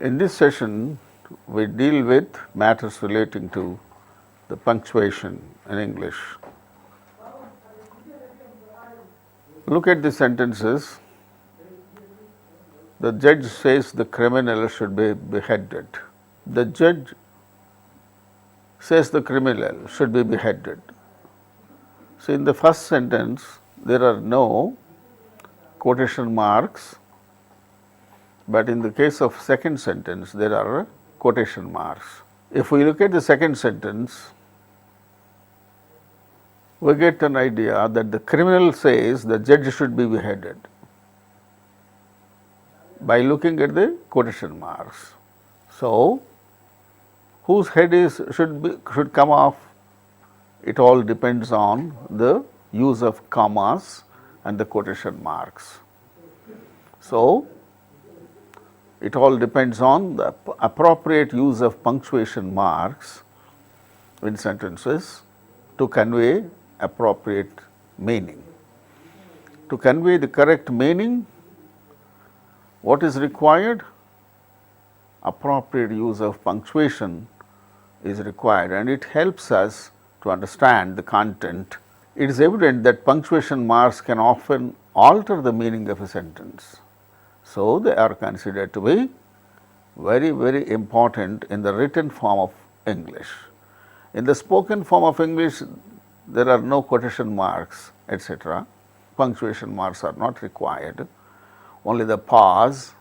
In this session, we deal with matters relating to the punctuation in English. Look at the sentences. The judge says the criminal should be beheaded. The judge says the criminal should be beheaded. So, in the first sentence, there are no quotation marks, but in the case of second sentence, there are quotation marks. If we look at the second sentence, we get an idea that the criminal says the judge should be beheaded by looking at the quotation marks. So, whose head should come off? It all depends on the use of commas and the quotation marks. So, it all depends on the appropriate use of punctuation marks in sentences to convey appropriate meaning. To convey the correct meaning, what is required? Appropriate use of punctuation is required, and it helps us to understand the content. It is evident that punctuation marks can often alter the meaning of a sentence. So, they are considered to be very important in the written form of English. In the spoken form of English, there are no quotation marks, etc. Punctuation marks are not required, only the pause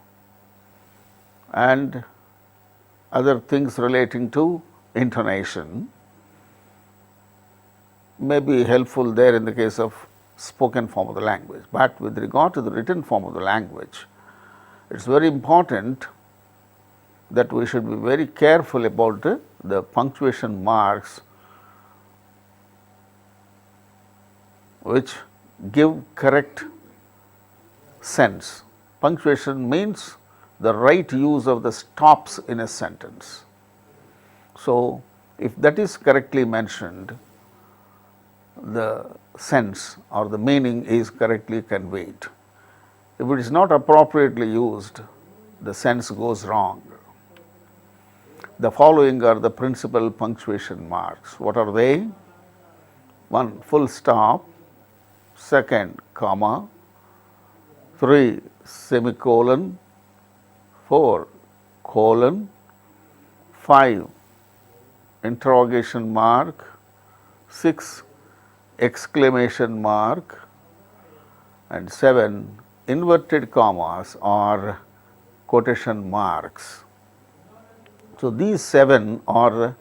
and other things relating to intonation may be helpful there in the case of spoken form of the language. But with regard to the written form of the language, it is very important that we should be very careful about the punctuation marks which give correct sense. Punctuation means the right use of the stops in a sentence. So, if that is correctly mentioned, the sense or the meaning is correctly conveyed. If it is not appropriately used, the sense goes wrong. The following are the principal punctuation marks. What are they? 1. Full stop. 2. Comma. 3. Semicolon. 4. Colon. 5. Interrogation mark. 6. Exclamation mark. And 7. Inverted commas or quotation marks. So, these 7 are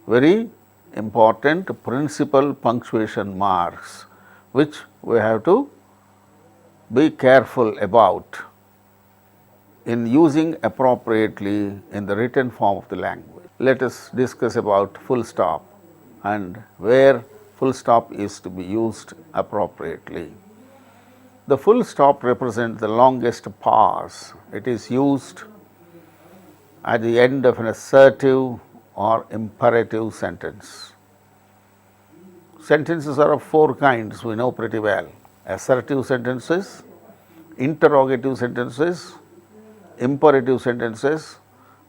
very important principal punctuation marks, which we have to be careful about in using appropriately in the written form of the language. Let us discuss about full stop and where full stop is to be used appropriately. The full stop represents the longest pause. It is used at the end of an assertive or imperative sentence. Sentences are of 4 kinds, we know pretty well: assertive sentences, interrogative sentences, imperative sentences,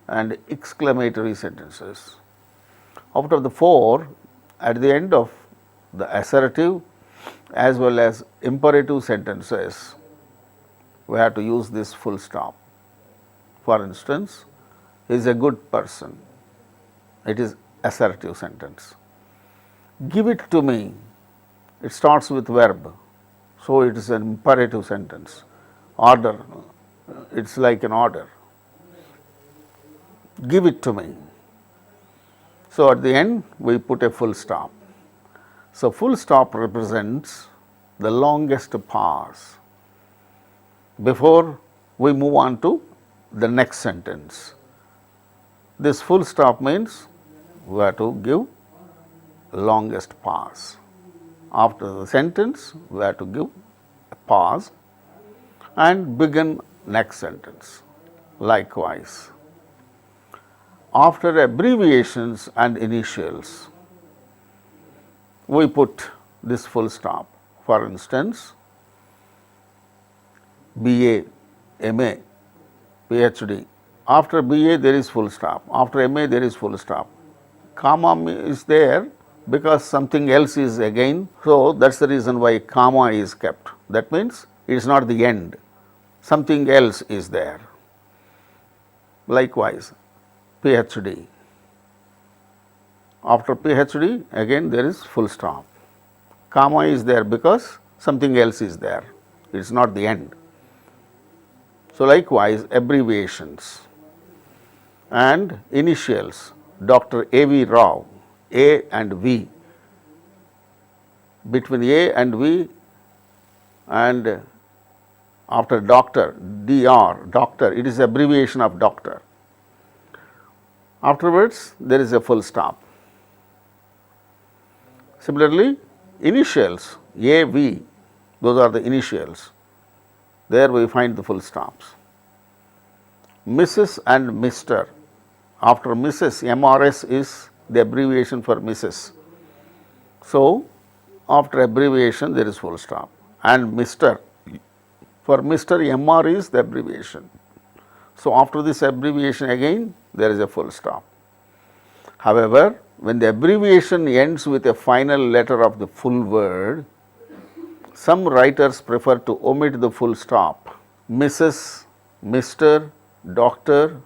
and exclamatory sentences. Out of the 4, at the end of the assertive as well as imperative sentences, we have to use this full stop. For instance, he is a good person. It is assertive sentence. Give it to me. It starts with verb. So, it is an imperative sentence. Order. It is like an order. Give it to me. So, at the end we put a full stop. So, full stop represents the longest pause before we move on to the next sentence. This full stop means we have to give longest pause. After the sentence, we have to give a pause and begin next sentence. Likewise, after abbreviations and initials, we put this full stop. For instance, BA, MA, PhD, After BA there is full stop, after MA there is full stop. Comma is there because something else is again, so that is the reason why comma is kept. That means it is not the end, something else is there. Likewise, PhD. After PhD again there is full stop. Comma is there because something else is there, it is not the end. So, likewise, abbreviations and initials, Dr. A.V. Rao, A and V. Between A and V and after doctor, Dr, doctor, it is abbreviation of doctor. Afterwards, there is a full stop. Similarly, initials, A.V., those are the initials. There we find the full stops. Mrs. and Mr. After Mrs., MRS is the abbreviation for Mrs. So, after abbreviation there is full stop. And Mr. For Mr., MR is the abbreviation. So, after this abbreviation again there is a full stop. However, when the abbreviation ends with a final letter of the full word, some writers prefer to omit the full stop. Mrs., Mr., Doctor,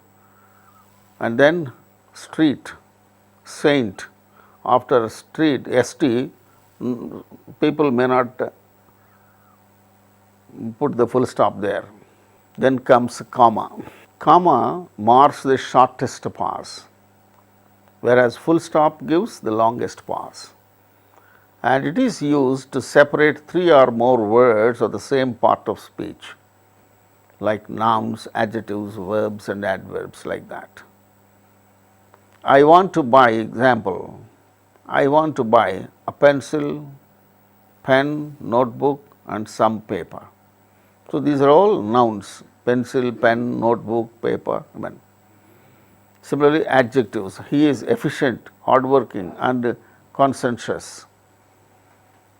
and then street, saint. After street, ST, people may not put the full stop there. Then comes comma. Comma marks the shortest pause, whereas full stop gives the longest pause. And it is used to separate three or more words of the same part of speech, like nouns, adjectives, verbs and adverbs, like that. I want to buy, example, I want to buy a pencil, pen, notebook and some paper. So, these are all nouns, pencil, pen, notebook, paper. Similarly, adjectives, he is efficient, hardworking and conscientious.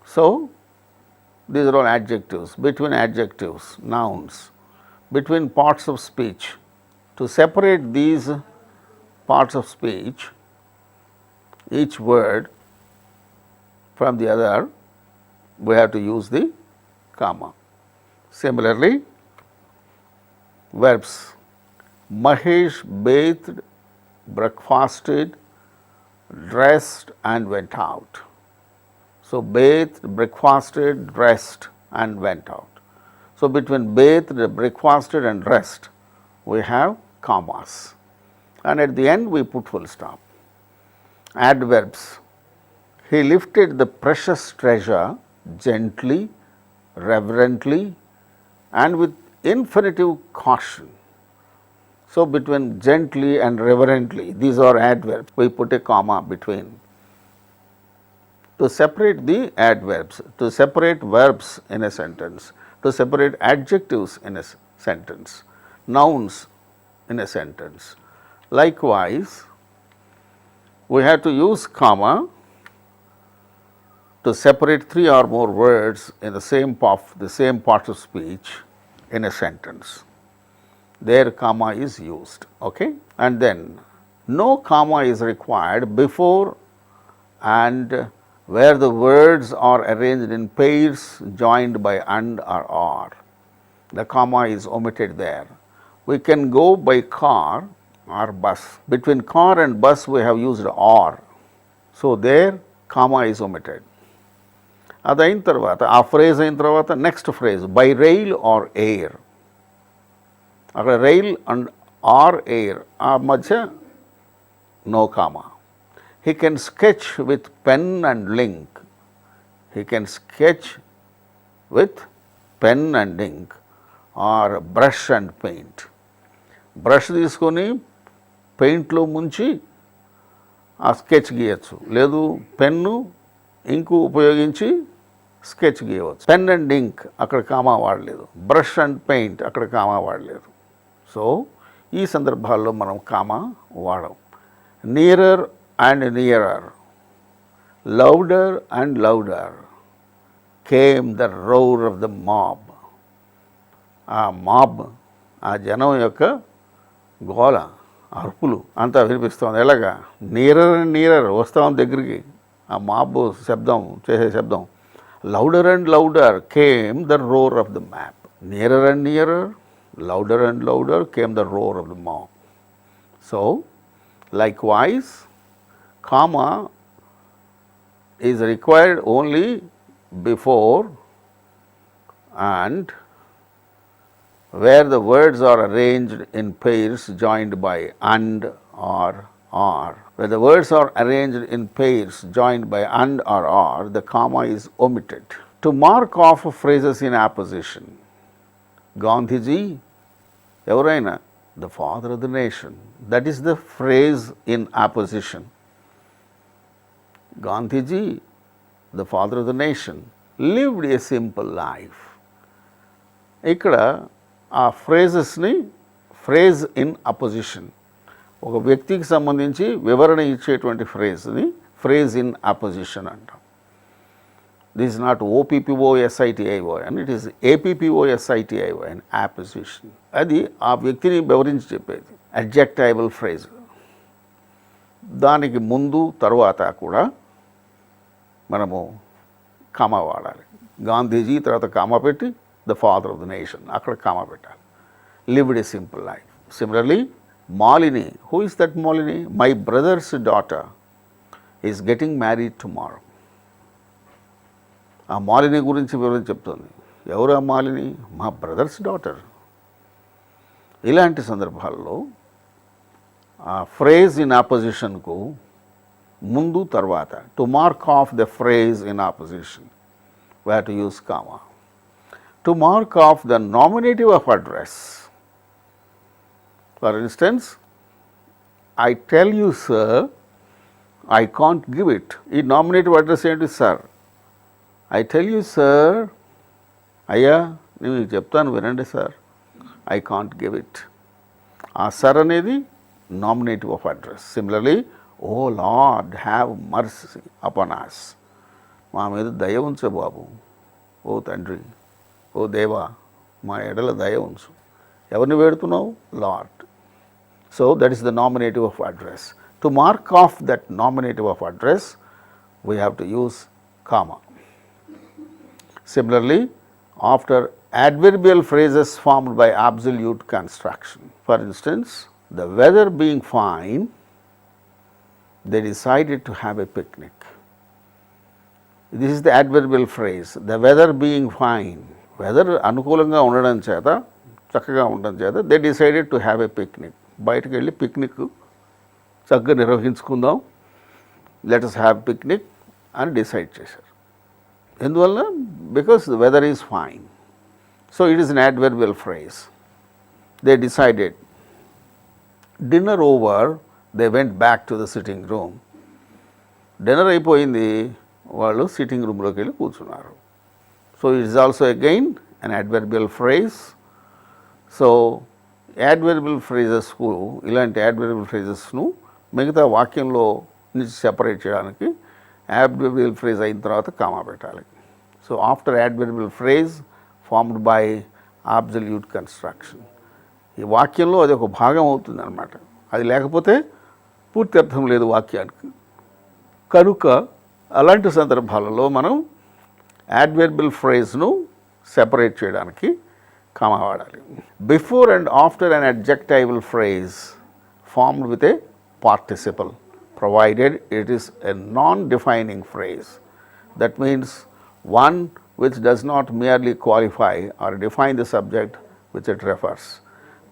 So, these are all adjectives. Between adjectives, nouns, between parts of speech. To separate these parts of speech, each word from the other, we have to use the comma. Similarly, verbs. Mahesh bathed, breakfasted, dressed and went out. So, bathed, breakfasted, dressed and went out. So, between bathed, breakfasted and dressed, we have commas, and at the end we put full stop. Adverbs. He lifted the precious treasure gently, reverently and with infinitive caution. So, between gently and reverently, these are adverbs, we put a comma between. To separate the adverbs, to separate verbs in a sentence, to separate adjectives in a sentence, nouns in a sentence. Likewise, we have to use comma to separate three or more words in the same part of speech in a sentence. There comma is used, okay? And then no comma is required before and where the words are arranged in pairs joined by and or or. The comma is omitted there. We can go by car or bus. Between car and bus we have used or. So, there comma is omitted. అది అయిన తర్వాత ఆ phrase అయిన తర్వాత next phrase by rail or air. అక్కడ rail and or air ఆ మధ్య no comma. He can sketch with pen and ink. He can sketch with pen and ink or brush and paint. Brush తీసుకొని పెయింట్లో ముంచి ఆ sketch గీయచ్చు, లేదు pen ink ఉపయోగించి sketch గీయవచ్చు. Pen and ఇంక్ అక్కడ comma వాడలేదు, బ్రష్ అండ్ పెయింట్ అక్కడ comma వాడలేదు. సో ఈ సందర్భాల్లో మనం కామా వాడం. Nearer and nearer, louder and louder came the roar of the mob. ఆ మాబ్, ఆ జనం యొక్క గోల, అరుపులు అంతా వినిపిస్తుంది. ఎలాగా? నీరర్ అండ్ నీరర్ వస్తాం దగ్గరికి, ఆ మాబు శబ్దం చేసే శబ్దం. Louder and louder came the roar of the map. Nearer and nearer, louder and louder came the roar of the map. So likewise, comma is required only before and where the words are arranged in pairs joined by and or are. Where the words are arranged in pairs joined by and or are, the comma is omitted. To mark off phrases in apposition, Gandhiji, ఎవరైనా, the father of the nation, that is the phrase in apposition. Gandhiji, the father of the nation, lived a simple life. ఇక్కడ ఆ ఫ్రేజెస్ని phrase in opposition, ఒక వ్యక్తికి సంబంధించి వివరణ ఇచ్చేటువంటి ఫ్రేజ్ని phrase in opposition అంటాం. This is not OPPOSITIO and it is APPOSITIO and apposition. అది ఆ వ్యక్తిని వివరించి చెప్పేది అడ్జెక్టైబుల్ ఫ్రేజ్. దానికి ముందు తర్వాత కూడా మనము కామా వాడాలి. గాంధీజీ తర్వాత కామా పెట్టి the father of the nation, అక్కడ కామా పెట్టాలి. Lived A simple life. Similarly Malini, who is that Malini? My brothers daughter is getting married tomorrow. ఆ మాలిని గురించి వివరించి చెప్తుంది. ఎవరు ఆ మాలిని? మా బ్రదర్స్ డాటర్. ఇలాంటి సందర్భాల్లో ఆ ఫ్రేజ్ ఇన్ ఆపోజిషన్కు ముందు తర్వాత, to mark of the phrase in opposition, we have to use comma. To mark off the nominative of address, for instance, I tell you sir, I can't give it. ఈ nominative address ఏంటి? Sir. I tell you sir, అయ్యా నేను మీకు చెప్తాను వినండి sir, I can't give it. ఆ sir అనేది nominative of address. Similarly, oh Lord, have mercy upon us. మా మీద దయ ఉంచు బాబు, ఓ తండ్రి, ఓ దేవా, మా ఎడల దయ ఉంచు. ఎవరిని వేడుతున్నావు? Lord. So that is the nominative of address. To mark off that nominative of address we have to use comma. Similarly, after adverbial phrases formed by absolute construction. For instance, the weather being fine, they decided to have a picnic. This is the adverbial phrase, the weather being fine. Weather అనుకూలంగా ఉండడం చేత, చక్కగా ఉండడం చేత, they decided to have a picnic. బయటకు వెళ్ళి picnic చక్కగా నిర్వహించుకుందాం, let us have picnic అని డిసైడ్ చేశారు. ఎందువల్ల? because the weather is fine. So it is an adverbial phrase. They decided. Dinner over, they went back to the sitting room. Dinner అయిపోయింది, వాళ్ళు sitting రూమ్లోకి వెళ్ళి కూర్చున్నారు. So it is also again an adverbial phrase. So adverbial ఫ్రేజెస్కు, ఇలాంటి adverbial ఫ్రేజెస్ను మిగతా వాక్యంలో నుంచి సెపరేట్ చేయడానికి అడ్వర్బియల్ ఫ్రేజ్ అయిన తర్వాత కామా పెట్టాలి. So after adverbial phrase formed by absolute construction, ఈ వాక్యంలో అది ఒక భాగం అవుతుంది అన్నమాట. అది లేకపోతే పూర్తి అర్థం లేదు వాక్యానికి. కనుక అలాంటి సందర్భాలలో మనం అడ్వర్బియల్ ఫ్రేజ్ను సెపరేట్ చేయడానికి కామా వాడాలి. Before and after an adjectival phrase formed with a participle, provided it is a non defining phrase. That means one which does not merely qualify or define the subject which it refers,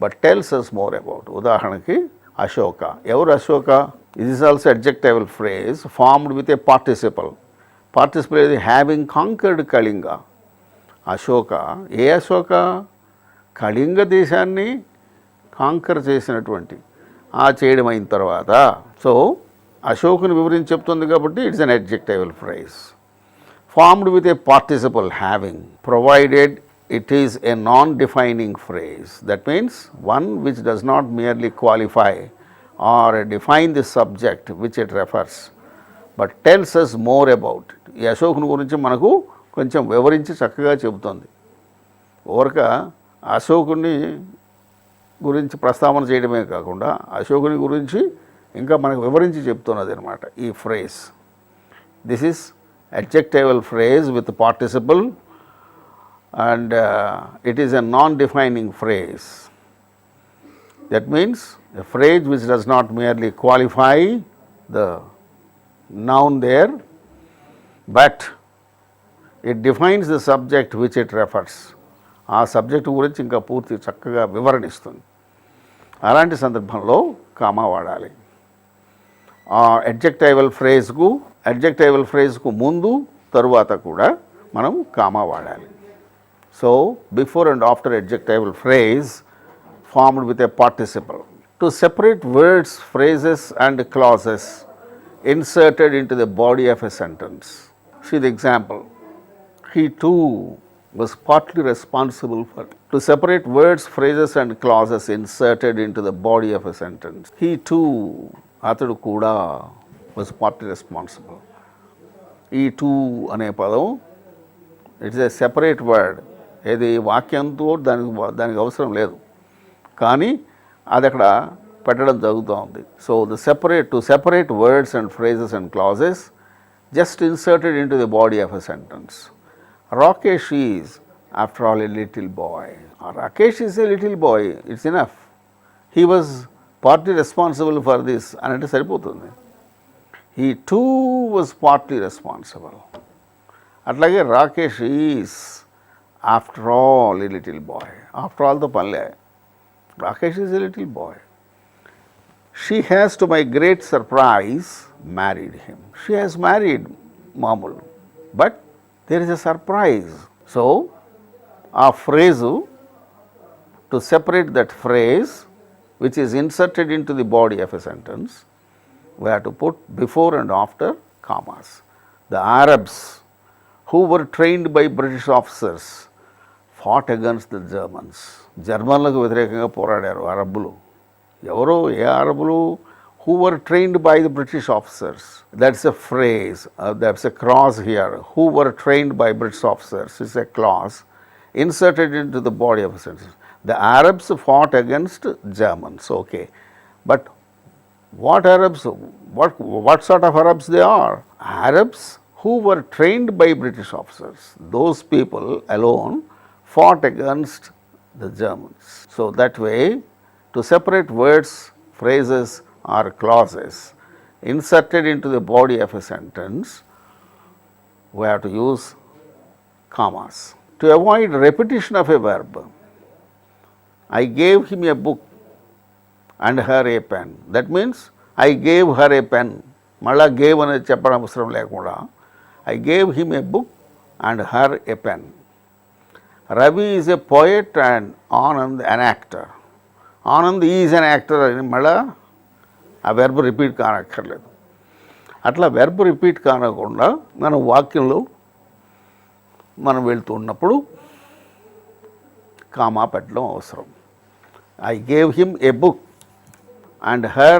but tells us more about. ఉదాహరణకి అశోక. ఎవరు Ashoka? It is also adjectival phrase formed with a participle. Participle is having conquered Kalinga. Ashoka, ఏ అశోక? కళింగ దేశాన్ని canker చేసినటువంటి, చేయడం అయిన తర్వాత. So అశోకుని వివరించి చెప్తుంది కాబట్టి it's an adjectival phrase. Formed with a participle having, provided it is a non-defining phrase. That means one which does not merely qualify or define the subject which it refers, but tells us more about it. ఈ అశోకుని గురించి మనకు కొంచెం వివరించి చక్కగా చెబుతుంది. ఓరక అశోకుని గురించి ప్రస్తావన చేయడమే కాకుండా అశోకుని గురించి ఇంకా మనకు వివరించి చెప్తున్నది అనమాట ఈ phrase. This is adjectival phrase with participle and it is a non-defining phrase. That means a phrase which does not merely qualify the noun there, but it defines the subject which it refers. ఆ subject గురించి ఇంకా పూర్తి చక్కగా వివరణిస్తుంది. అలాంటి సందర్భంలో comma వాడాలి. ఆ అడ్జెక్టివల్ ఫ్రేజ్కు ముందు తరువాత కూడా మనం కామా వాడాలి. So before and after adjectival phrase formed with a participle. To separate words, phrases and clauses inserted into the body of a sentence. See the example. He too was partly responsible for. To separate words, phrases and clauses inserted into the body of a sentence. He too, atadu kuda, was partly responsible. ఈ two అనే పదం it's a separate word. ఏది వాక్యంతో దానికి అవసరం లేదు, కానీ అది అక్కడ పెట్టడం జరుగుతూ ఉంది. So to separate words and phrases and clauses just inserted into the body of a sentence. Rakesh is after all a little boy. Rakesh is a little boy, it's enough. He was partly responsible for this అని అంటే సరిపోతుంది. He too was partly responsible. అట్లాగే Rakesh is after all a little boy. After all తో పనిలే, Rakesh is a little boy. She has to my great surprise married him. She has married మామూలు, but there is a surprise. So ఆ phrase, to separate that phrase which is inserted into the body of a sentence, we have to put before and after commas. The Arabs who were trained by British officers fought against the Germans. జర్మన్లకు వ్యతిరేకంగా పోరాడారు అరబ్బులు. ఎవరో ఏ అరబ్బులు? who were trained by the British officers. That's a phrase, that's a clause here. Who were trained by British officers is a clause inserted into the body of a sentence. The Arabs fought against Germans, okay. But what Arabs, what sort of Arabs they are? Arabs who were trained by British officers. Those people alone fought against the Germans. So that way, to separate words, phrases or clauses inserted into the body of a sentence, we have to use commas. To avoid repetition of a verb, I gave him a book and her a pen. That means I gave her a pen. మళ్ళా gave అనేది చెప్పడం అవసరం లేకుండా I gave him a book and her a pen. Ravi is a poet and Anand an actor. Anand is an actor అని మళ్ళా ఆ verb repeat కానక్కర్లేదు. అట్లా verb repeat కానకుండా మనం వాక్యంలో మనం వెళ్తూ ఉన్నప్పుడు కామా పెట్టడం అవసరం. I gave him a book and her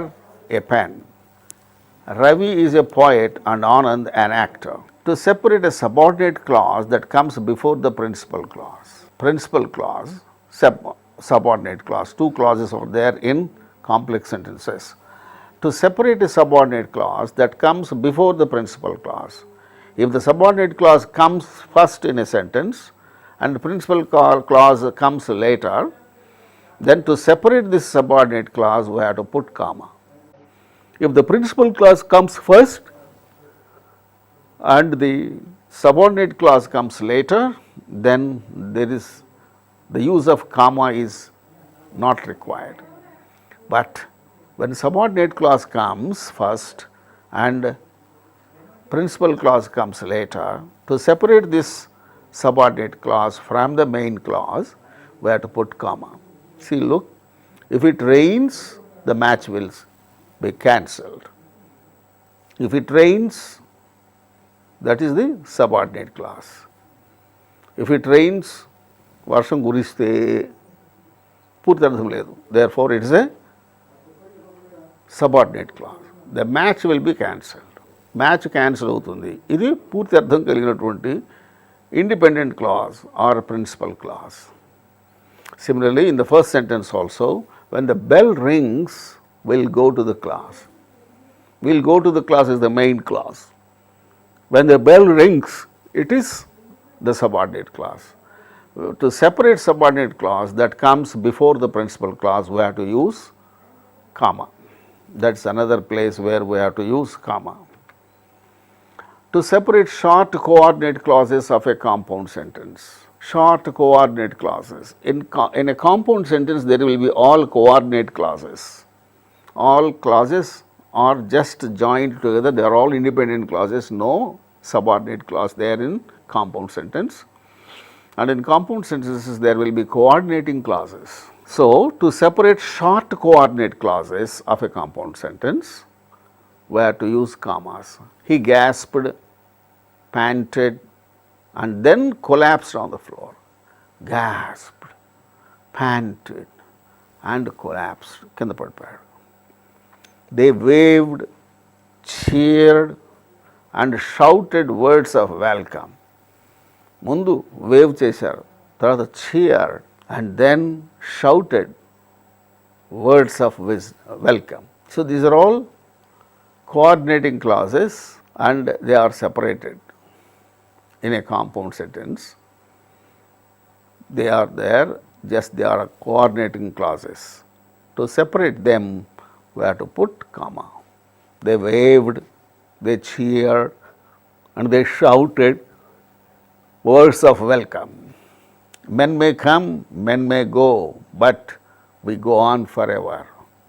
a pen. Ravi is a poet and Anand an actor. To separate a subordinate clause that comes before the principal clause. Principal clause, subordinate clause. Two clauses are there in complex sentences. To separate a subordinate clause that comes before the principal clause. If the subordinate clause comes first in a sentence and the principal clause comes later, then to separate this subordinate clause we have to put comma. If the principal clause comes first and the subordinate clause comes later, then there is the use of comma is not required. But when subordinate clause comes first and principal clause comes later, to separate this subordinate clause from the main clause, we have to put comma. See, look, if it rains, the match will be cancelled. If it rains, that is the subordinate clause. If it rains, వర్షం కురిస్తే పూర్తి అర్థం లేదు. Therefore, it is a subordinate clause. The match will be cancelled. Match cancel అవుతుంది. ఇది పూర్తి అర్థం కలిగినటువంటి independent clause or principal clause. Similarly, in the first sentence also, when the bell rings, we'll go to the class. We'll go to the class is the main class. When the bell rings, it is the subordinate class. To separate subordinate clause that comes before the principal clause, we have to use comma. That's another place where we have to use comma. To separate short coordinate clauses of a compound sentence. Short coordinate clauses. In a compound sentence, there will be all coordinate clauses. All clauses are just joined together, they are all independent clauses, no subordinate clause there in compound sentence. And in compound sentences, there will be coordinating clauses. So, to separate short coordinate clauses of a compound sentence, we have to use commas. He gasped, panted, and then collapsed on the floor. Gasped, panted, and collapsed. Kinda padipoyadu. They waved, cheered, and shouted words of welcome. ముందు wave చేశారు, తర్వాత cheered, and then shouted words of welcome. So, these are all coordinating clauses and they are separated in a compound sentence. They are there, just they are coordinating clauses. To separate them, we have to put comma. They waved, they cheered, and they shouted words of welcome. Men may come, men may go, but we go on forever.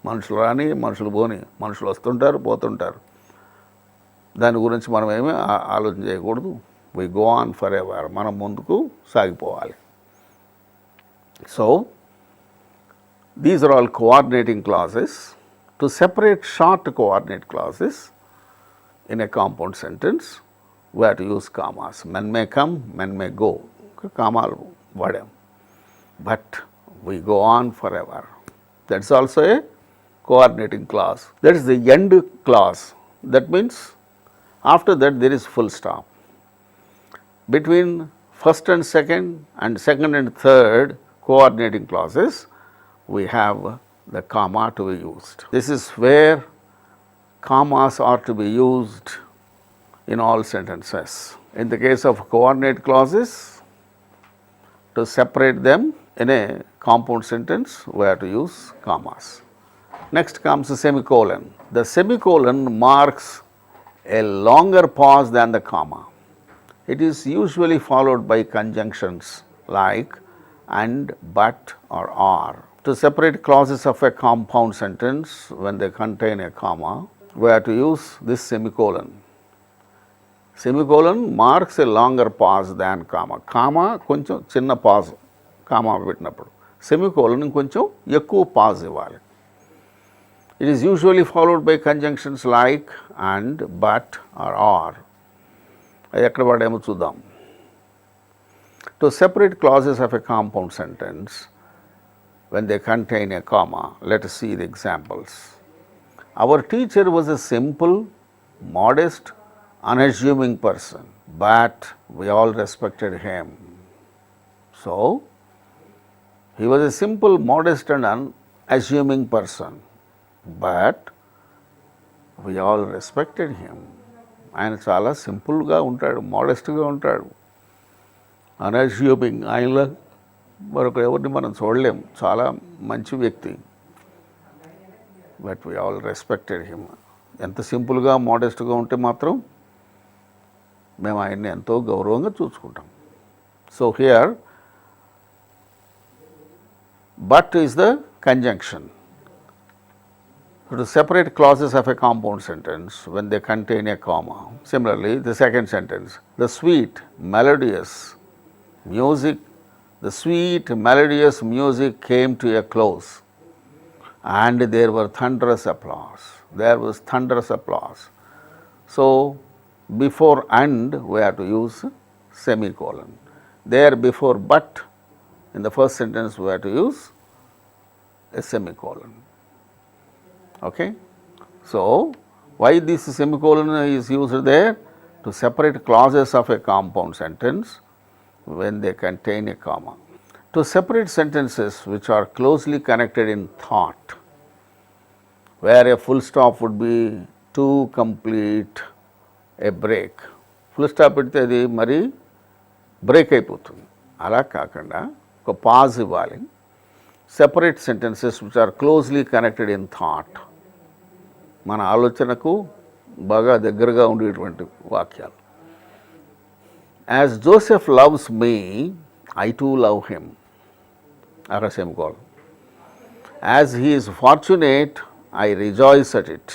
మనుషులు రాని, మనుషులు పోని, మనుషులు వస్తుంటారు, పోతుంటారు. దాని గురించి మనం ఏమీ ఆలోచన చేయకూడదు. We go on forever. మనం ముందుకు సాగిపోవాలి. So, these are all coordinating clauses. To separate short coordinate clauses in a compound sentence, we have to use commas. Men may come, men may go. Commas vadam. But we go on forever. That's also a coordinating clause. That is the end clause. That means after that there is full stop. Between first and second and third coordinating clauses, we have the comma to be used. This is where commas are to be used in all sentences. In the case of coordinate clauses, to separate them in a compound sentence, we have to use commas. Next comes the semicolon. The semicolon marks a longer pause than the comma. It is usually followed by conjunctions like and, but, or are. To separate clauses of a compound sentence when they contain a comma, we have to use this semicolon. Semicolon marks a longer pause than comma. Comma కొంచెం చిన్న pause, comma పెట్టినప్పుడు. Semicolon కొంచెం ఎక్కువ pause ఇవ్వాలి. It is usually followed by conjunctions like and, but, or are. అది ఎక్కడ వాడేమో చూద్దాం. To separate clauses of a compound sentence when they contain a comma, let us see the examples. Our teacher was a simple, modest, unassuming person, but we all respected him. So, he was a simple, modest, and unassuming person, but we all respected him. ఆయన చాలా సింపుల్గా ఉంటాడు, మోడెస్ట్గా ఉంటాడు, అన్అస్యూమింగ్, ఆయనలో మరొక ఎవరిని మనం చూడలేం, చాలా మంచి వ్యక్తి. But we all respected him. ఎంత సింపుల్గా మోడెస్ట్గా ఉంటే మాత్రం మేము ఆయన్ని ఎంతో గౌరవంగా చూసుకుంటాం. So here but is the conjunction. To separate clauses of a compound sentence when they contain a comma. Similarly, the second sentence, the sweet melodious music came to a close and there were thunderous applause. There was thunderous applause. So, before and we have to use semicolon. There before but, in the first sentence we have to use a semicolon. Okay. So, why this semicolon is used there? To separate clauses of a compound sentence when they contain a comma. To separate sentences which are closely connected in thought, where a full stop would be to complete a break. Full stop పెడితే అది మరి break అయిపోతుంది. అలా కాకుండా ఒక pause ఇవ్వాలి. Separate sentences which are closely connected in thought, మన ఆలోచనకు బాగా దగ్గరగా ఉండేటువంటి వాక్యాలు. As Joseph loves me, I too love him. అక్కడ semicolon. As he is fortunate, I rejoice at it.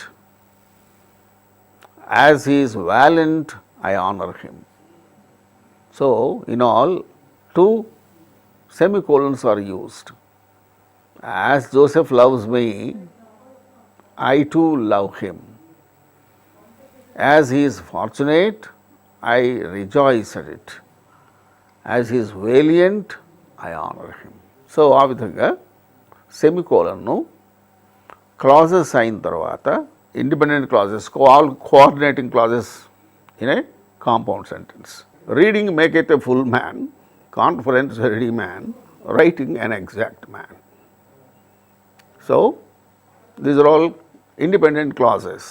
As he is valiant, I honor him. So, in all, 2 semicolons are used. As Joseph loves me, I too love him. As he is fortunate, I rejoice at it. As he is valiant, I honor him. So, ఆ విధంగా సెమికోలన్ను clauses అయిన తర్వాత independent clauses, all coordinating clauses in a compound sentence. Reading make a full man, conference a ready man, writing an exact man. So, these are all independent clauses.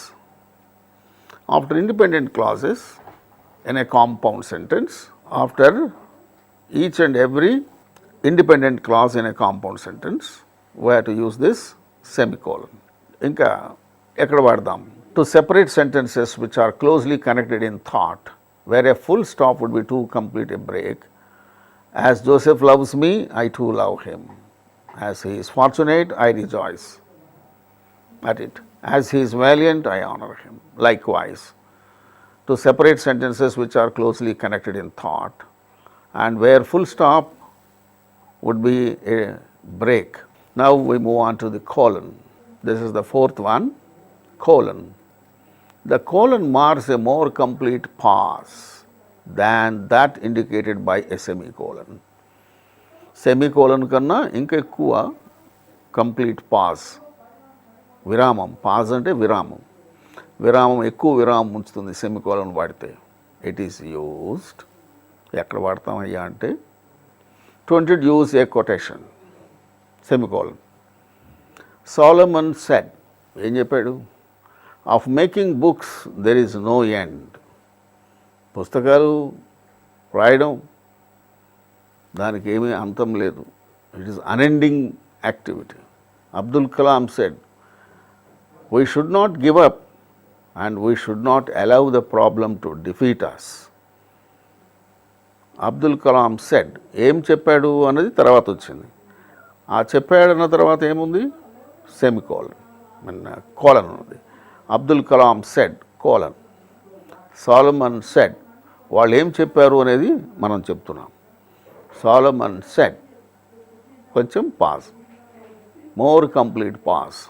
After independent clauses in a compound sentence, after each and every independent clause in a compound sentence, we have to use this semicolon. ఇంకా ఎక్కడ వాడదాం? To separate sentences which are closely connected in thought, where a full stop would be to complete a break. As Joseph loves me, I too love him. As he is fortunate, I rejoice at it. As he is valiant, I honor him. Likewise, to separate sentences which are closely connected in thought, and where full stop would be a break. Now we move on to the colon. This is the 4th one, colon. The colon marks a more complete pause than that indicated by a semicolon. Semicolon కన్నా ఇంకా ఎక్కువ complete pause, విరామం. Pause అంటే విరామం. విరామం, ఎక్కువ విరామం ఉంచుతుంది సెమికోలన్ వాడితే. ఇట్ ఈస్ యూస్డ్, ఎక్కడ వాడతామయ్యా అంటే, to introduce a quotation. Semicolon. Solomon said, ఏం చెప్పాడు? Of making books there is no end. పుస్తకాలు రాయడం దానికి ఏమీ అంతం లేదు. It is unending activity. Abdul Kalam said, we should not give up and we should not allow the problem to defeat us. Abdul Kalam said, ఏం చెప్పాడు అన్నది తర్వాత వచ్చింది. ఆ చెప్పాడన్న తర్వాత ఏముంది? సెమికోలన్, కోలన్ ఉంది. Abdul Kalam said, colon. Solomon said, వాళ్ళు ఏం చెప్పారు అనేది మనం చెప్తున్నాం. సోలమన్ సెడ్, కొంచెం pause, more complete pause.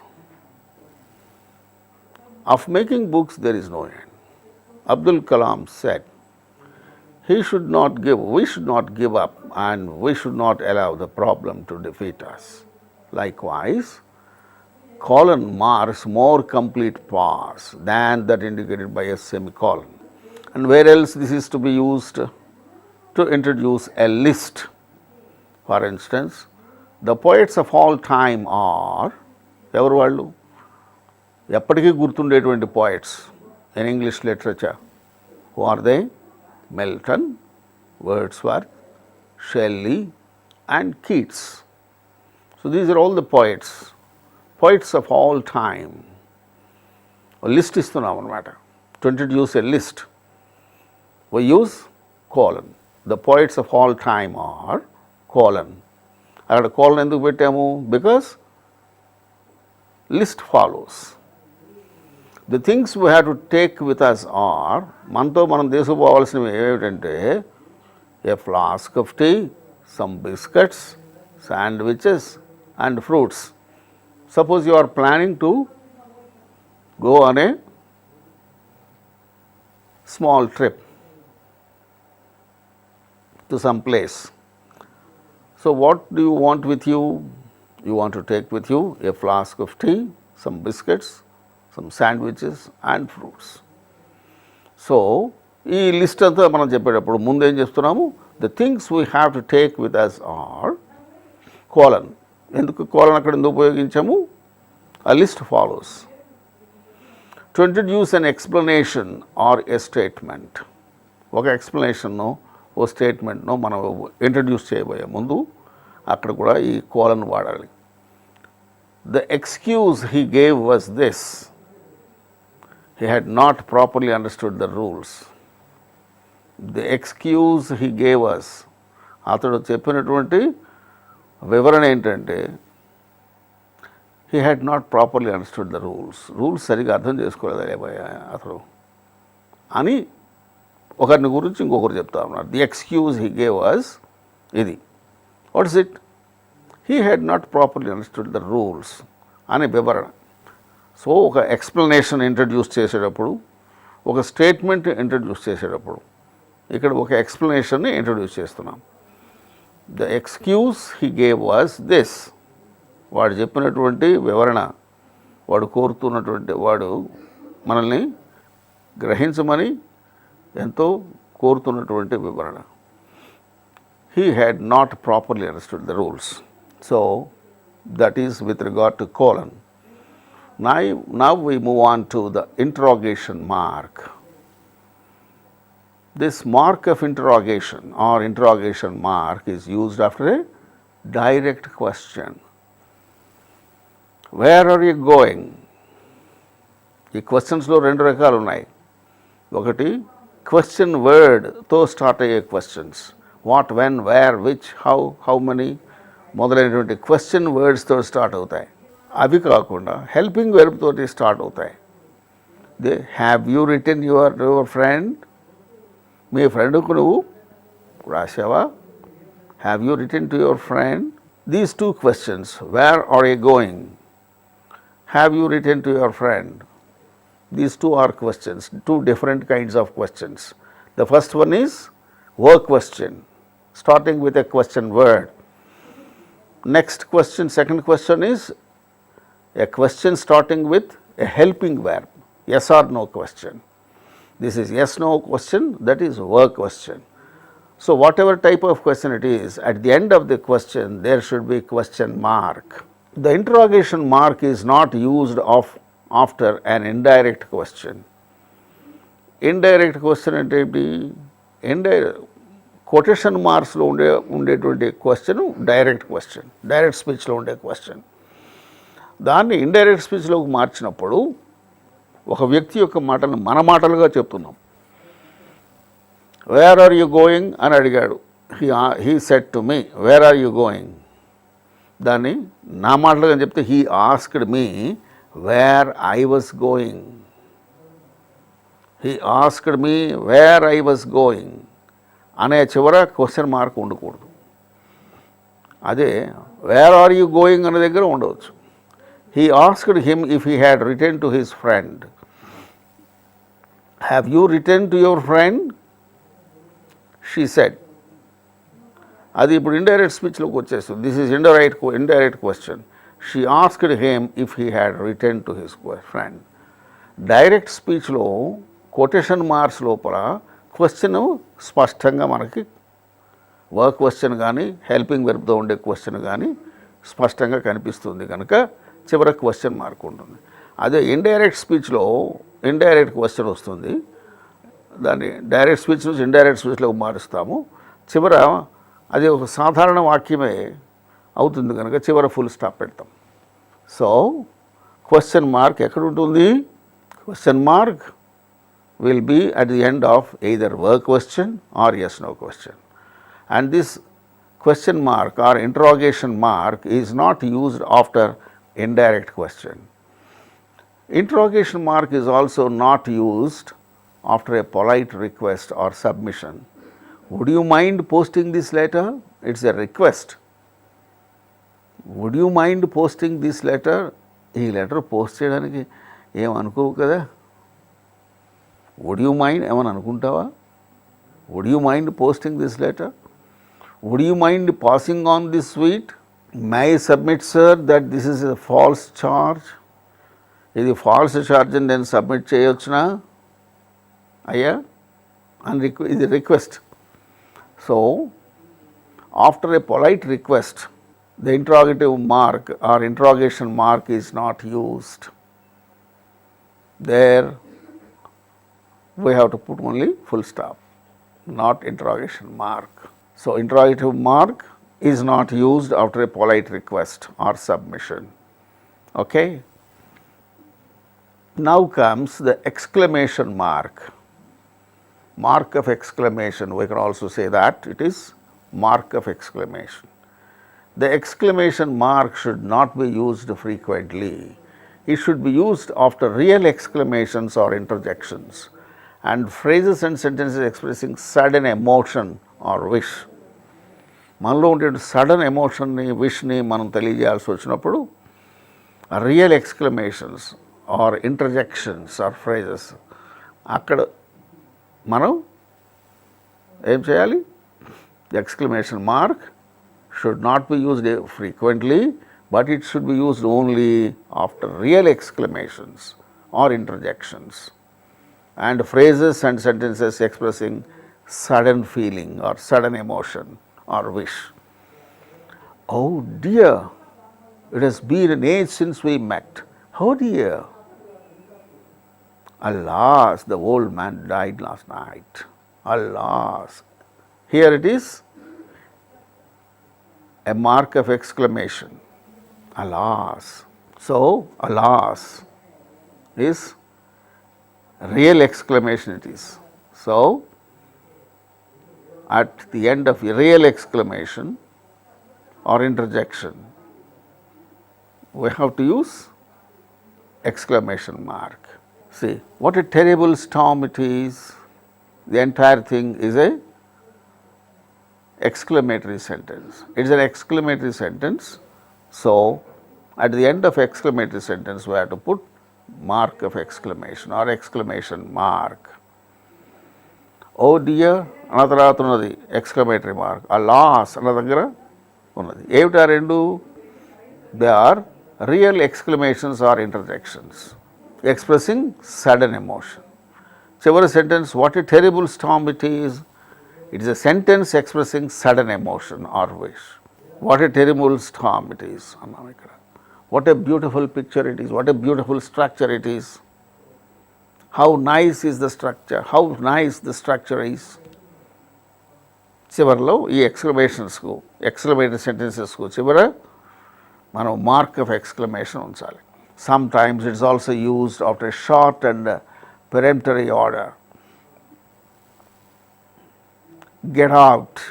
Of making books there is no end. Abdul Kalam said, we should not give up and we should not allow the problem to defeat us. Likewise, colon marks more complete pause than that indicated by a semicolon. And where else this is to be used? To introduce a list. For instance, the poets of all time are, ఎవరు వాళ్ళు? ఎప్పటికీ గుర్తుండేటువంటి poets in English literature. Who are they? Milton, Wordsworth, Shelley and Keats. So these are all the poets of all time. List ఇస్తున్నాం అనమాట. To introduce a list we use colon. The poets of all time are colon. అక్కడ colon ఎందుకు పెట్టాము? Because list follows. The things we have to take with us are, మనతో మనం తీసుకుపోవాల్సినవి ఏమిటంటే, a flask of tea, some biscuits, sandwiches and fruits. Suppose you are planning to go on a small trip to some place. So what do you want with you? You want to take with you a flask of tea, some biscuits, some sandwiches and fruits. So ఈ list అంతా మనం చెప్పేటప్పుడు ముందు ఏం చేస్తున్నాము? The things we have to take with us are colon. ఎందుకు colon అక్కడ ఎందుకు ఉపయోగించాము? A list follows. To introduce an explanation or a statement. ఒక ఎక్స్ప్లెనేషన్ను ఓ స్టేట్మెంట్ను మనం ఇంట్రడ్యూస్ చేయబోయే ముందు అక్కడ కూడా ఈ కోలన్ వాడాలి. The excuse he gave was this. He had not properly understood the rules. The excuse he gave us. అతడు చెప్పినటువంటి వివరణ ఏంటంటే he had not properly understood the rules. Rules సరిగా అర్థం చేసుకోలేదు అతడు అని ఒకరిని గురించి ఇంకొకరు చెప్తా ఉన్నారు. The excuse he gave us ఇది. What is it? He had not properly understood the rules అనే వివరణ. సో ఒక ఎక్స్ప్లెనేషన్ ఇంట్రడ్యూస్ చేసేటప్పుడు, ఒక స్టేట్మెంట్ ఇంట్రడ్యూస్ చేసేటప్పుడు ఇక్కడ ఒక ఎక్స్ప్లెనేషన్ని ఇంట్రడ్యూస్ చేస్తున్నాం. The excuse he gave was this. వాడు చెప్పినటువంటి వివరణ, వాడు కోరుతున్నటువంటి, వాడు మనల్ని గ్రహించమని ఎంతో కోరుతున్నటువంటి వివరణ. He had not properly understood the rules. So that is with regard to colon. Now we move on to the interrogation mark. This mark of interrogation or interrogation mark is used after a direct question. Where are you going? ఈ క్వశ్చన్స్లో రెండు రకాలు ఉన్నాయి. ఒకటి question వర్డ్తో start అయ్యే questions, what, when, where, which, how many మొదలైనటువంటి question వర్డ్స్తో start అవుతాయి. అవి కాకుండా హెల్పింగ్ వెర్బ్ తోటి స్టార్ట్ అవుతాయి. They have you written your friend? మీ ఫ్రెండ్కు నువ్వు రాసావా? Have you written to your friend? These two questions, where are you going, have you written to your friend, these two are questions, two different kinds of questions. The first one is work question, starting with a question word. Next question, second question is a question starting with a helping verb, yes or no question. This is yes no question, that is work question. So whatever type of question it is, at the end of the question there should be question mark. The interrogation mark is not used after an indirect question. Indirect question అంటే ఏంటి? Quotation మార్క్స్లో ఉండేటువంటి question direct question, direct స్పీచ్లో ఉండే question. దాన్ని indirect స్పీచ్లోకి మార్చినప్పుడు ఒక వ్యక్తి యొక్క మాటలను మన మాటలుగా చెప్తున్నాం. వేర్ ఆర్ యూ గోయింగ్ అని అడిగాడు. He said to me where are you going. దాన్ని నా మాటలుగా చెప్తే he asked me where I was going. He asked me where I was going అనే చివర క్వశ్చన్ మార్క్ ఉండకూడదు. అదే వేర్ ఆర్ యూ గోయింగ్ అనే దగ్గర ఉండవచ్చు. He asked him if he had written to his friend. Have you written to your friend? She said. అది ఇప్పుడు indirect స్పీచ్లోకి వచ్చేస్తుంది. This is indirect question. She asked him if he had written to his friend. Direct స్పీచ్లో quotation marks లోపల question స్పష్టంగా మనకి work question కానీ helping వెర్బ్తో ఉండే క్వశ్చన్ కానీ స్పష్టంగా కనిపిస్తుంది కనుక చివర క్వశ్చన్ మార్క్ ఉంటుంది. అదే ఇండైరెక్ట్ స్పీచ్లో ఇండైరెక్ట్ క్వశ్చన్ వస్తుంది. దాన్ని డైరెక్ట్ స్పీచ్ నుంచి ఇండైరెక్ట్ స్పీచ్లోకి మారుస్తాము. చివర అది ఒక సాధారణ వాక్యమే అవుతుంది కనుక చివర ఫుల్ స్టాప్ పెడతాం. సో క్వశ్చన్ మార్క్ ఎక్కడ ఉంటుంది? Question mark will be at the end of either work question or yes no question. And this question mark or interrogation mark is not used after indirect question. Interrogation mark is also not used after a polite request or submission. Would you mind posting this letter? It's a request. Would you mind posting this letter? ఈ letter post చేయడానికి ఏమనుకోవు కదా. Would you mind ఏమని అనుకుంటావా? Would you mind posting this letter? Would you mind passing on this sweet? May I submit sir that this is a false charge. ఇది false charge అని నేను submit చేయొచ్చునా అయ్యా అని ఇది request. So after a polite request the interrogative mark or interrogation mark is not used. There we have to put only full stop, not interrogation mark. So, interrogative mark is not used after a polite request or submission. Okay. Now comes the exclamation mark. Mark of exclamation, we can also say that it is mark of exclamation. The exclamation mark should not be used frequently. It should be used after real exclamations or interjections and phrases and sentences expressing sudden emotion or wish. మనలో ఉండే sudden ఎమోషన్ని విష్ని మనం తెలియజేయాల్సి వచ్చినప్పుడు real exclamations or interjections or phrases అక్కడ మనం ఏం చేయాలి? The exclamation mark should not be used frequently, but it should be used only after real exclamations or interjections and phrases and sentences expressing sudden feeling or sudden emotion or wish. Oh dear, it has been an age since we met. Oh dear, alas, the old man died last night. Alas. Here it is a mark of exclamation. Alas. So, alas is real exclamation it is. So, at the end of a real exclamation or interjection, we have to use exclamation mark. See, what a terrible storm it is. The entire thing is a exclamatory sentence. It is an exclamatory sentence. So, at the end of exclamatory sentence, we have to put mark of exclamation or exclamation mark. Oh dear, అన్న తర్వాత ఉన్నది exclamatory mark. Alas అన్న దగ్గర ఉన్నది. ఏమిటి ఆ రెండు? They are real exclamations or interjections expressing sudden emotion. చివరి sentence what a terrible storm it is. It is a sentence expressing sudden emotion or wish. What a terrible storm it is. What a beautiful picture it is. What a beautiful structure it is. How nice is the structure. How nice the structure is. చివరిలో ఈ ఎక్స్క్లమేషన్స్కు exclamatory సెంటెన్సెస్కు చివర మనం mark of exclamation ఉంచాలి. Sometimes it's also used after a short and peremptory order. Get out.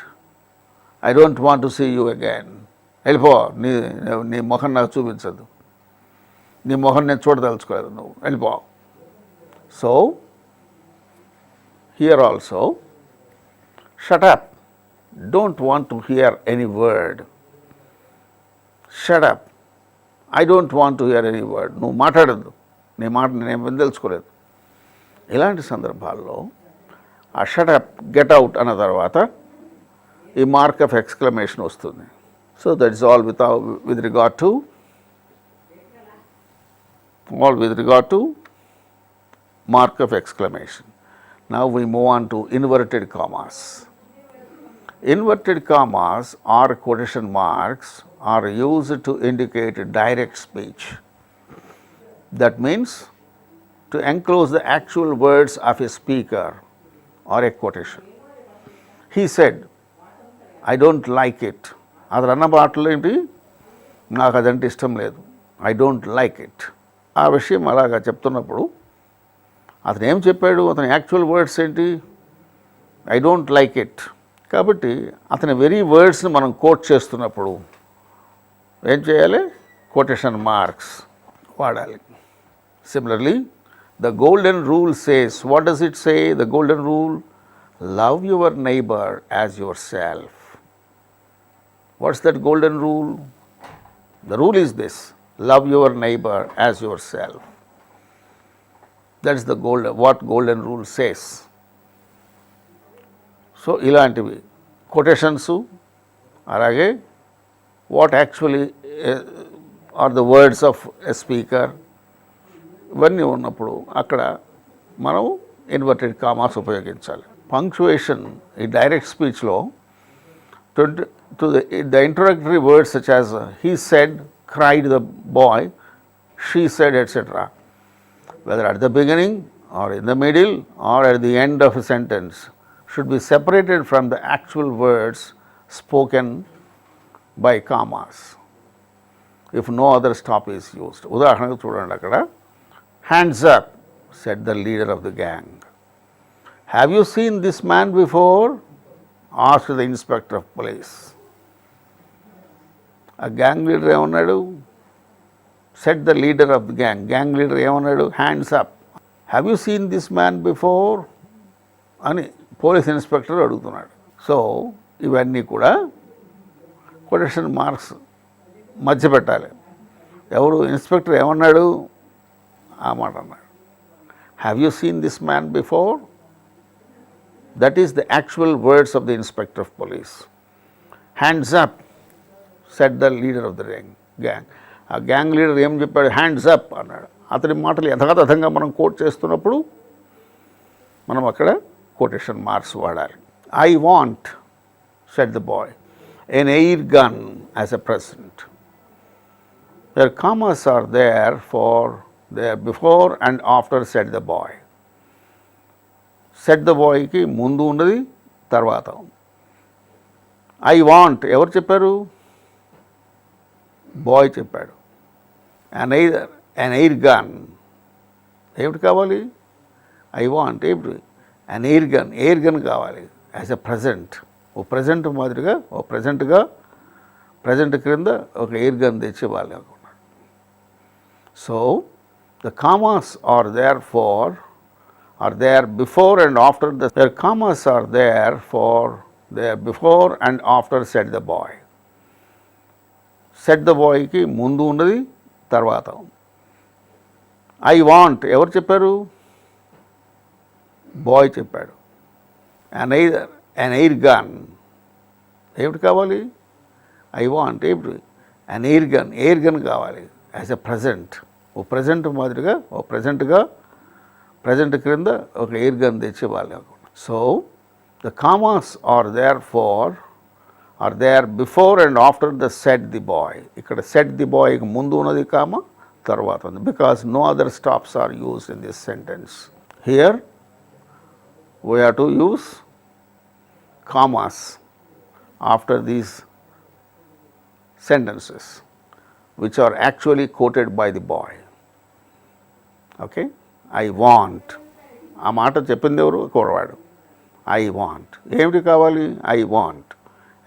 I don't want to see you again. వెళ్ళిపో, నీ మొహం నాకు చూపించదు, నీ మొహం నేను చూడదలుచుకోలేదు, నువ్వు వెళ్ళిపో. So here also shut up. Don't want to hear any word. Shut up. I don't want to hear any word. నువ్వు మాట్లాడద్దు, నీ మాట నేను తెలుసుకోలేదు. ఇలాంటి సందర్భాల్లో ఆ షట్ అప్, గెట్ అవుట్ అన్న తర్వాత ఈ మార్క్ ఆఫ్ ఎక్స్క్లమేషన్ వస్తుంది. So that is all with regard to mark of exclamation. Now we move on to inverted commas. Inverted commas or quotation marks are used to indicate direct speech. That means to enclose the actual words of a speaker or a quotation. He said, I don't like it. అతను అన్న మాటలు ఏంటి? నాకు అదంటే ఇష్టం లేదు. I don't like it. ఆ విషయం అలాగా చెప్తున్నప్పుడు అతను ఏం చెప్పాడు? అతని యాక్చువల్ వర్డ్స్ ఏంటి? I don't like it. కాబట్టి అతని వెరీ వర్డ్స్ని మనం కోట్ చేస్తున్నప్పుడు ఏం చేయాలి? కొటేషన్ మార్క్స్ వాడాలి. Similarly the golden rule says. What does it say? The golden rule, love your neighbor as yourself. What's that golden rule? The rule is this: love your neighbor as yourself. That's the what golden rule says. So ఇలాంటివి కొటేషన్స్, అలాగే what actually are the words of a speaker, ఇవన్నీ ఉన్నప్పుడు అక్కడ మనం inverted commas ఉపయోగించాలి. Punctuation ఈ direct స్పీచ్లో to the introductory words such as he said, cried the boy, she said, etc., whether at the beginning or in the middle or at the end of a sentence, should be separated from the actual words spoken by commas if no other stop is used. ఉదాహరణకు చూడండి అక్కడ hands up said the leader of the gang. Have you seen this man before? Asked the inspector of police. A gang leader ఏమన్నాడు? Said the leader of the gang. Gang leader ఏమన్నాడు? Hands up. Have you seen this man before? అని police inspector అడుగుతున్నాడు. So ఇవన్నీ కూడా quotation marks మధ్య పెట్టాలి. ఎవరు inspector ఏమన్నాడు? ఆ మాట అన్నాడు. Have you seen this man before? That is the actual words of the inspector of police. Hands up said the leader of the gang. ఆ గ్యాంగ్ లీడర్ ఏం చెప్పాడు? హ్యాండ్స్ అప్ అన్నాడు. అతని మాటలు యథాతథంగా మనం కోట్ చేస్తున్నప్పుడు మనం అక్కడ కొటేషన్ మార్క్స్ వాడాలి. I want said the boy an air gun as a present. There commas are there for there before and after said the boy. Said the బాయ్కి ముందు ఉన్నది, తర్వాత. ఐ వాంట్ ఎవరు చెప్పారు? బాయ్ చెప్పాడు. అన్ ఎయిర్ గన్ ఏమిటి కావాలి? ఐ వాంట్ ఏమిటి? అన్ ఎయిర్ గన్ కావాలి యాజ్ ఎ ప్రజెంట్. ఓ ప్రజెంట్ మాదిరిగా ప్రజెంట్ క్రింద ఒక ఎయిర్ గన్ తెచ్చి వాళ్ళు అనుకున్నాడు. So the commas are there before and after there commas are there before and after said the boy. Said the బాయ్కి ముందు ఉన్నది, తర్వాత. ఐ వాంట్ ఎవరు చెప్పారు? బాయ్ చెప్పాడు. అన్ ఎయిర్ గన్ ఏమిటి కావాలి? ఐ వాంట్ ఏమిటి? అన్ ఎయిర్ గన్ కావాలి యాజ్ ఎ ప్రజెంట్. ఓ ప్రజెంట్ మాదిరిగా ప్రజెంట్ క్రింద ఒక ఎయిర్ గన్ తెచ్చి వాళ్ళు అనుకున్నారు. So the commas are there before and after the said the boy. ఇక్కడ సెడ్ ది బాయ్కి ముందు ఉన్నది కామ, తర్వాత ఉంది. Because no other stops are used in this sentence. Here we have to use commas after these sentences which are actually quoted by the boy. Okay? I want. ఆ మాట చెప్పింది ఎవరు? కుర్రవాడు. ఐ వాంట్ ఏమిటి కావాలి? I want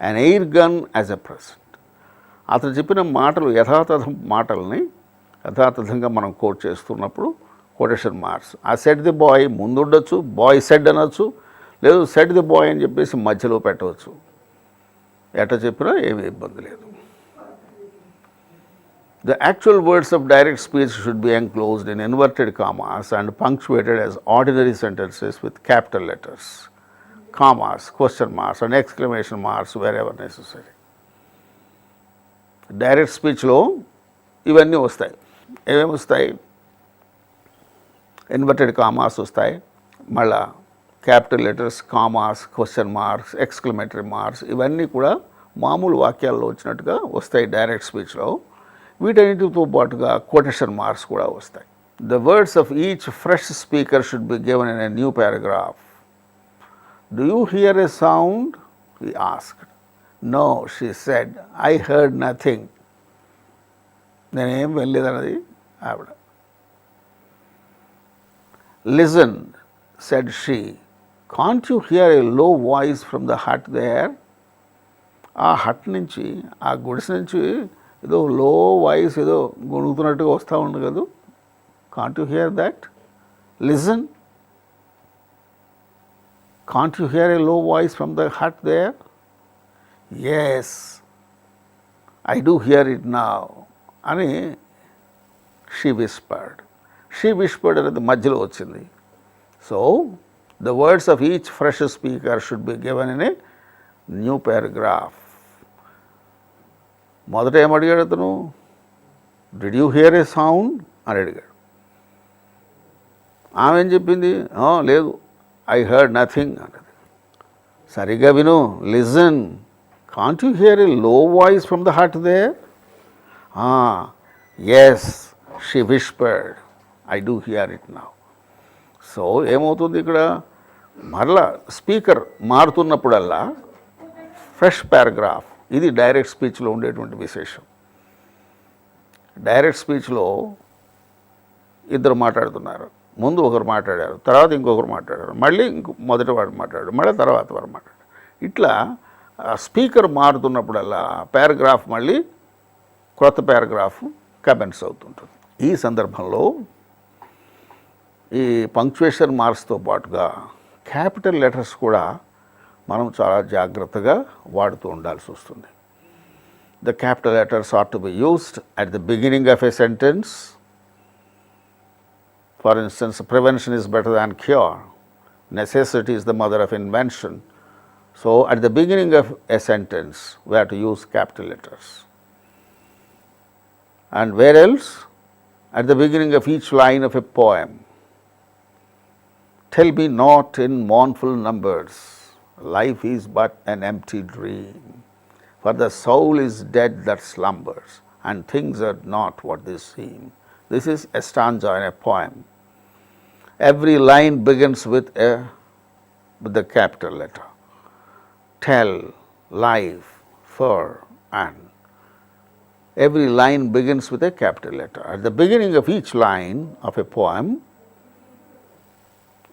an air gun as a present. అతను చెప్పిన మాటలు యథాతథంగా మనం కోట్ చేస్తున్నప్పుడు కొటేషన్ మార్క్స్. ఆ సెడ్ ది బాయ్ ముందు ఉండొచ్చు, బాయ్ సెడ్ అనొచ్చు, లేదు సెడ్ ది బాయ్ అని చెప్పేసి మధ్యలో పెట్టవచ్చు. ఎట చెప్పినా ఏమీ ఇబ్బంది లేదు. The actual words of direct speech should be enclosed in inverted commas and punctuated as ordinary sentences with capital letters, commas, question marks and exclamation marks wherever necessary. Direct స్పీచ్లో ఇవన్నీ వస్తాయి. ఏమేమి వస్తాయి? ఇన్వర్టెడ్ కామాస్ వస్తాయి, మళ్ళా capital letters, commas, question marks, exclamatory marks, ఇవన్నీ కూడా మామూలు వాక్యాల్లో వచ్చినట్టుగా వస్తాయి డైరెక్ట్ స్పీచ్లో. వీటన్నిటితో పాటుగా కొటేషన్ మార్క్స్ కూడా వస్తాయి. The words of each fresh speaker should be given in a new paragraph. Do you hear a sound? He asked. No, she said. I heard nothing. నేనేం వెళ్ళలేదన్నది ఆవిడ. Listen, said she. Can't you hear a low voice from the hut there? ఆ hot నుంచి, ఆ గుడిసె నుంచి ఏదో లో వాయిస్ ఏదో గొణుగుతున్నట్టుగా వస్తూ ఉంది కదా. Can't you hear that? Listen. Can't you hear a low voice from the hut there? Yes, I do hear it now అని షీ విస్పర్డ్. షీ విస్పర్డ్ అనేది మధ్యలో వచ్చింది. So the words of each fresh speaker should be given in a new paragraph. మొదట ఏమడిగాడు అతను? Did you hear a sound అని అడిగాడు. ఆమె ఏం చెప్పింది? లేదు, ఐ హర్డ్ నథింగ్ అన్నది. సరిగ్గా విను, listen. Can't you hear a low voice from the hut there? Ah, yes, she whispered. I do hear it now. So ఏమవుతుంది ఇక్కడ మరలా స్పీకర్ మారుతున్నప్పుడల్లా ఫ్రెష్ పారాగ్రాఫ్. ఇది డైరెక్ట్ స్పీచ్లో ఉండేటువంటి విశేషం. డైరెక్ట్ స్పీచ్లో ఇద్దరు మాట్లాడుతున్నారు, ముందు ఒకరు మాట్లాడారు, తర్వాత ఇంకొకరు మాట్లాడారు, మళ్ళీ మొదటి వాడు మాట్లాడారు, మళ్ళీ తర్వాత వారు మాట్లాడారు. ఇట్లా స్పీకర్ మారుతున్నప్పుడల్లా పారాగ్రాఫ్ మళ్ళీ కొత్త పారాగ్రాఫ్ కమెంట్స్ అవుతుంటుంది. ఈ సందర్భంలో ఈ పంక్చుయేషన్ మార్క్స్తో పాటుగా క్యాపిటల్ లెటర్స్ కూడా మనం చాలా జాగ్రత్తగా వాడుతూ ఉండాల్సి వస్తుంది. The capital letters are to be used at the beginning of a sentence. For instance, prevention is better than cure, necessity is the mother of invention. So, at the beginning of a sentence, we have to use capital letters. And where else? At the beginning of each line of a poem. Tell me not in mournful numbers, life is but an empty dream. For the soul is dead that slumbers, and things are not what they seem. This is a stanza in a poem. Every line begins with the capital letter. Tell, life, for, and. Every line begins with a capital letter. At the beginning of each line of a poem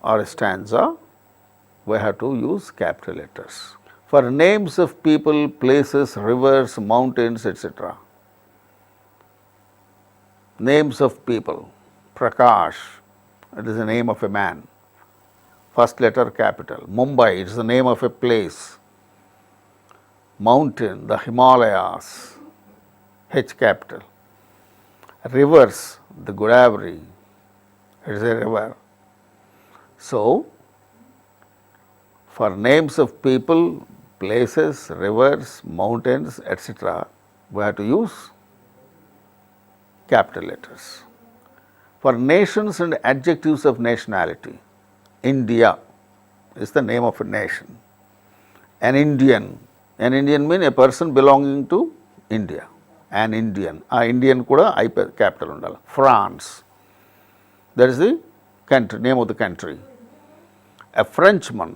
or a stanza, we have to use capital letters. For names of people, places, rivers, mountains, etc. Names of people. Prakash, it is the name of a man. First letter capital. Mumbai, it is the name of a place. Mountain, the Himalayas, H capital. Rivers, the Godavari, it is a river. So, for names of people, places, rivers, mountains, etc., we have to use capital letters. For nations and adjectives of nationality, India is the name of a nation. An Indian means a person belonging to India. An Indian. Indian kuda I capital undala. France, that is the country, name of the country. A Frenchman,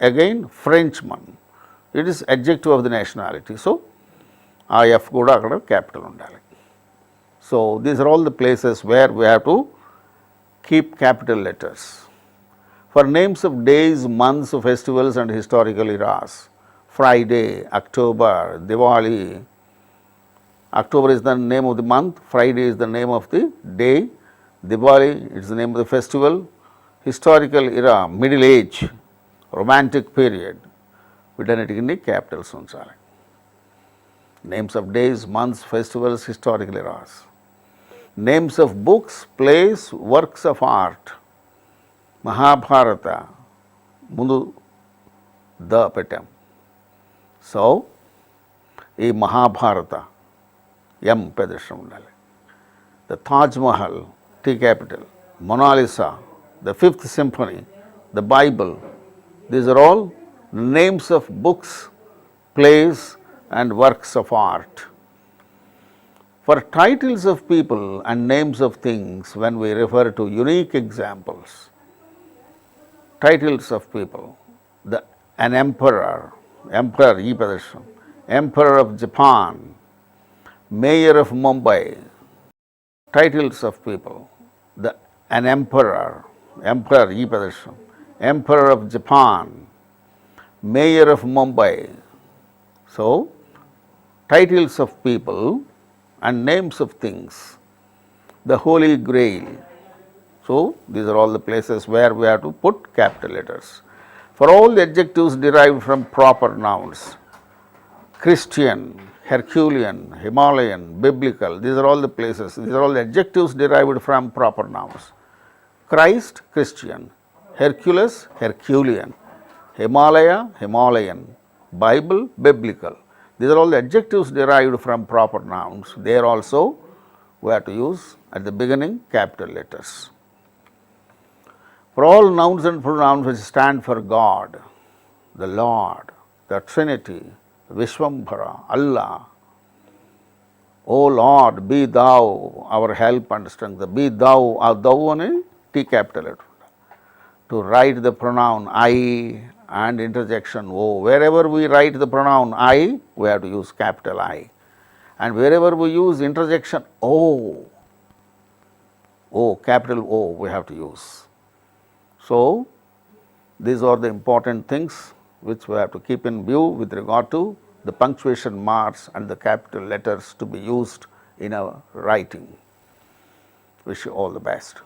again Frenchman, it is adjective of the nationality. So, F kuda akkada capital undali. So, these are all the places where we have to keep capital letters. For names of days, months, festivals and historical eras, Friday, October, Diwali. October is the name of the month, Friday is the name of the day, Diwali is the name of the festival, historical era, middle age, romantic period, వీటన్నిటికీ Capitals ఉంచాలి. Names of days, months, festivals, historical eras. Names of books, plays, works of art. Mahabharata, ముందు the పెట్టాం. So ఈ Mahabharata M పెద్దక్షరం ఉండాలి. The Taj Mahal, T capital. Mona Lisa, the fifth symphony, the Bible. These are all names of books, place and works of art. For titles of people and names of things, when we refer to unique examples, titles of people, an emperor, ఈ ప్రదేశం, emperor of Japan, mayor of Mumbai. Titles of people, an emperor, ఈ ప్రదేశం, emperor of Japan, mayor of Mumbai. So, titles of people and names of things, the Holy Grail. So, these are all the places where we have to put capital letters. For all the adjectives derived from proper nouns, Christian, Herculean, Himalayan, Biblical, these are all the places, these are all the adjectives derived from proper nouns. Christ, Christian, Hercules, Herculean, Himalaya, Himalayan, Bible, Biblical. These are all the adjectives derived from proper nouns. There also we have to use at the beginning capital letters. For all nouns and pronouns which stand for God, the Lord, the Trinity, Vishwambhara, Allah. O Lord, be thou our help and strength. Be thou, thou ani T capital letter. To write the pronoun I and interjection O. Wherever we write the pronoun I, we have to use capital I. And wherever we use interjection O, capital O, we have to use. So, these are the important things which we have to keep in view with regard to the punctuation marks and the capital letters to be used in our writing. Wish you all the best.